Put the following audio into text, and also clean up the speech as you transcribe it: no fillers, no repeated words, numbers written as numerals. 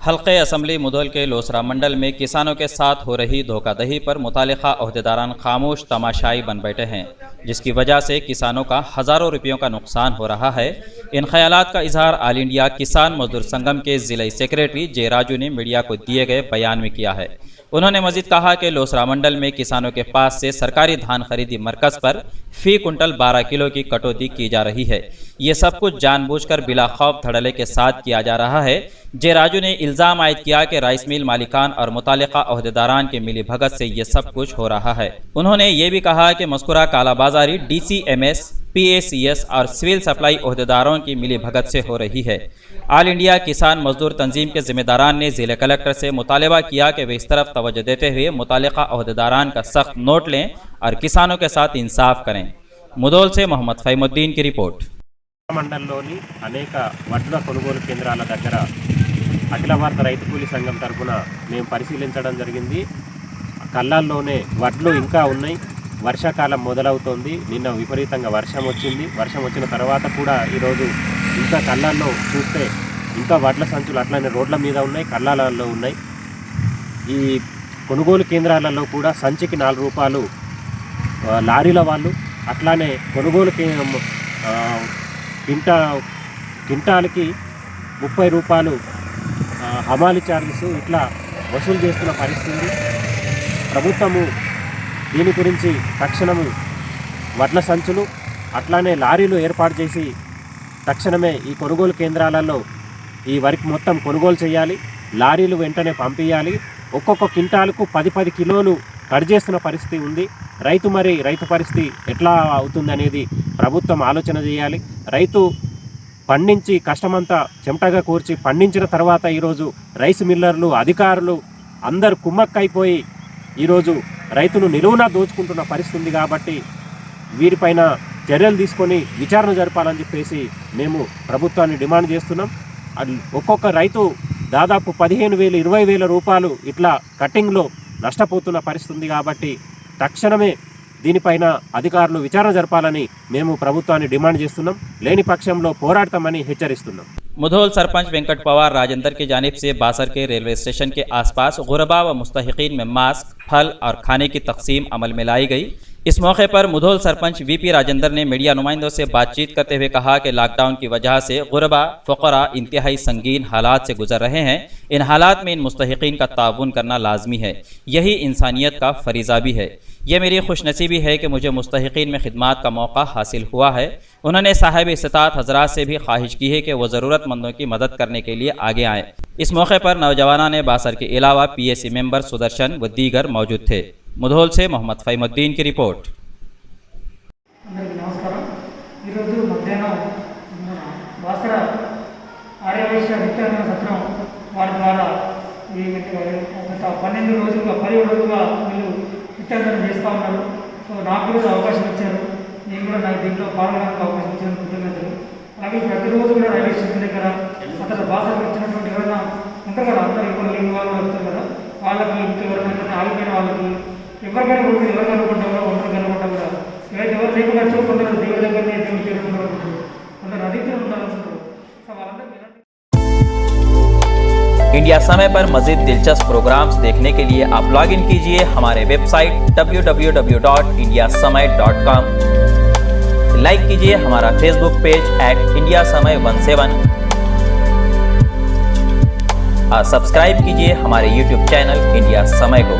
हल्के असम्बली मुधोल के लोसरा मंडल में किसानों के साथ हो रही धोखाधड़ी पर मुतालिका ओहदेदारान खामोश तमाशाई बन बैठे हैं, जिसकी वजह से किसानों का हज़ारों रुपयों का नुकसान हो रहा है। इन ख्यालात का इजहार ऑल इंडिया किसान मजदूर संगम के ज़िला सेक्रेटरी जे राजू ने मीडिया को दिए गए बयान में किया है। उन्होंने मजीद कहा कि लोसरा मंडल में किसानों के पास से सरकारी धान खरीदी मरकज़ पर फी कुंटल 12 किलो की कटौती की जा रही है। ये सब कुछ जानबूझकर बिला खौफ धड़ल्ले के साथ किया जा रहा है। जे राजू ने इल्ज़ाम आयद किया कि राइस मिल मालिकान और मुतालिका ओहदेदारान के मिली भगत से ये सब कुछ हो रहा है। उन्होंने ये भी कहा कि मज़कूरा कालाबाजारी DCMS, PACS और सिविल सप्लाई ओहदेदारों की मिली भगत से हो रही है। ऑल इंडिया किसान मजदूर तंजीम के जिम्मेदारान ने ज़िले कलेक्टर से मुतालबा किया कि वे इस तरफ तवज्जो देते हुए मुतालिका ओहदेदारान का सख्त नोट लें और किसानों के साथ इंसाफ करें। मुधोल से मोहम्मद फ़हीमुद्दीन की रिपोर्ट। మండలంలోని అనేక వడ్ల కొనుగోలు కేంద్రాల దగ్గర అఖిల భారత రైతు కూలీ సంఘం తరఫున మేము పరిశీలించడం జరిగింది. కళ్ళాల్లోనే వడ్లు ఇంకా ఉన్నాయి. వర్షాకాలం మొదలవుతోంది. నిన్న విపరీతంగా వర్షం వచ్చింది. వర్షం వచ్చిన తర్వాత కూడా ఈరోజు ఇంకా కళ్ళాల్లో చూస్తే ఇంకా వడ్ల సంచులు అట్లనే రోడ్ల మీద ఉన్నాయి, కళ్ళాలలో ఉన్నాయి. ఈ కొనుగోలు కేంద్రాలలో కూడా సంచికి 4 రూపాయలు లారీల వాళ్ళు, అట్లానే కొనుగోలు క్వింటాల్కి 30 రూపాయలు హమాలి ఛార్జెస్ ఇట్లా వసూలు చేస్తున్న పరిస్థితి. ప్రభుత్వము దీని గురించి తక్షణము వడ్ల సంచులు అట్లానే లారీలు ఏర్పాటు చేసి తక్షణమే ఈ కొనుగోలు కేంద్రాలలో ఈ వరికి మొత్తం కొనుగోలు చేయాలి. లారీలు వెంటనే పంపించాలి. ఒక్కొక్క క్వింటాలకు 10 కిలోలు కట్ చేస్తున్న పరిస్థితి ఉంది. రైతు పరిస్థితి ఎట్లా అవుతుందనేది ప్రభుత్వం ఆలోచన చేయాలి. రైతు పండించి కష్టమంతా చెమటగా కూర్చి పండించిన తర్వాత ఈరోజు రైస్ మిల్లర్లు, అధికారులు అందరు కుమ్మక్కైపోయి ఈరోజు రైతును నిలువునా దోచుకుంటున్న పరిస్థితి ఉంది. కాబట్టి వీరిపైన చర్యలు తీసుకొని విచారణ జరపాలని చెప్పేసి మేము ప్రభుత్వాన్ని డిమాండ్ చేస్తున్నాం. ఒక్కొక్క రైతు దాదాపు 15,000, 20,000 రూపాయలు ఇట్లా కటింగ్లో నష్టపోతున్న పరిస్థితి ఉంది. కాబట్టి తక్షణమే దీనిపైన అధికారులు విచారణ జరపాలని మేము ప్రభుత్వాన్ని డిమాండ్ చేస్తున్నాం. లేని పక్షంలో పోరాడతామని హెచ్చరిస్తున్నాం. मुधोल सरपंच वेंकट पवार राजेंद्र की जानिब से बासर के रेलवे स्टेशन के आसपास गुरबा व मुस्तहिकीन में मास्क, फल और खाने की तकसीम अमल में लाई गई। इस मौके पर मुधोल सरपंच VP राजेंद्र ने मीडिया नुमाइंदों से बातचीत करते हुए कहा कि लॉकडाउन की वजह से गुरबा फ़क़रा इंतहाई संगीन हालात से गुजर रहे हैं। इन हालात में इन मुस्तहिकीन का ताउन करना लाजमी है। यही इंसानियत का फरीज़ा भी है। यह मेरी खुशनसीबी है कि मुझे मुस्तहिकीन में खिदमात का मौका हासिल हुआ है। उन्होंने साहिब इस्तात हजरात से भी ख्वाहिश की है कि वो ज़रूरतमंदों की मदद करने के लिए आगे आएँ। इस मौके पर नौजवानों ने बासर के अलावा PAC मेंबर सुदर्शन व दीगर मौजूद थे। मुधोल से मोहम्मद फ़हीमुद्दीन की रिपोर्ट। నమస్కారం. ఈరోజు మధ్యాహ్నం బాసర ఆర్యవైశ్య నిత్యాన్న సత్రం వారి ద్వారా ఈ గత 12 రోజులుగా 10 రోజులుగా వీళ్ళు నిత్యాన్నం చేస్తూ ఉన్నారు. సో నాకు కూడా అవకాశం ఇచ్చారు. నేను కూడా నాకు దీంట్లో పాల్గొనడానికి అవకాశం ఇచ్చాను. కృతజ్ఞతలు. అలాగే ప్రతిరోజు కూడా రైల్వే స్టేషన్ దగ్గర అతను బాసరకు వచ్చినటువంటి ఎవరైనా ఉంటారు కదా, అందరూ ఇప్పుడు లేని వాళ్ళు వస్తారు కదా, వాళ్ళకి ఇంట్లో ఎవరైనా ఆగిపోయిన వాళ్ళకి ఎవరికైనా కూడా ఎవరు కనుకుంటా కూడా ఒంటరి కనుకుంటా కూడా ఎవరు లేకుండా చూసుకుంటారు. దేవుడి దగ్గరనే దేవుడు చేరుకుంటారు, కొందరు అధికులు ఉంటారు. సో వాళ్ళందరూ इंडिया समय पर मज़ीद दिलचस्प प्रोग्राम्स देखने के लिए आप लॉग इन कीजिए हमारे वेबसाइट www.indiasamay.com। लाइक कीजिए हमारा फेसबुक पेज @indiasamay17 और सब्सक्राइब कीजिए हमारे यूट्यूब चैनल इंडिया समय को।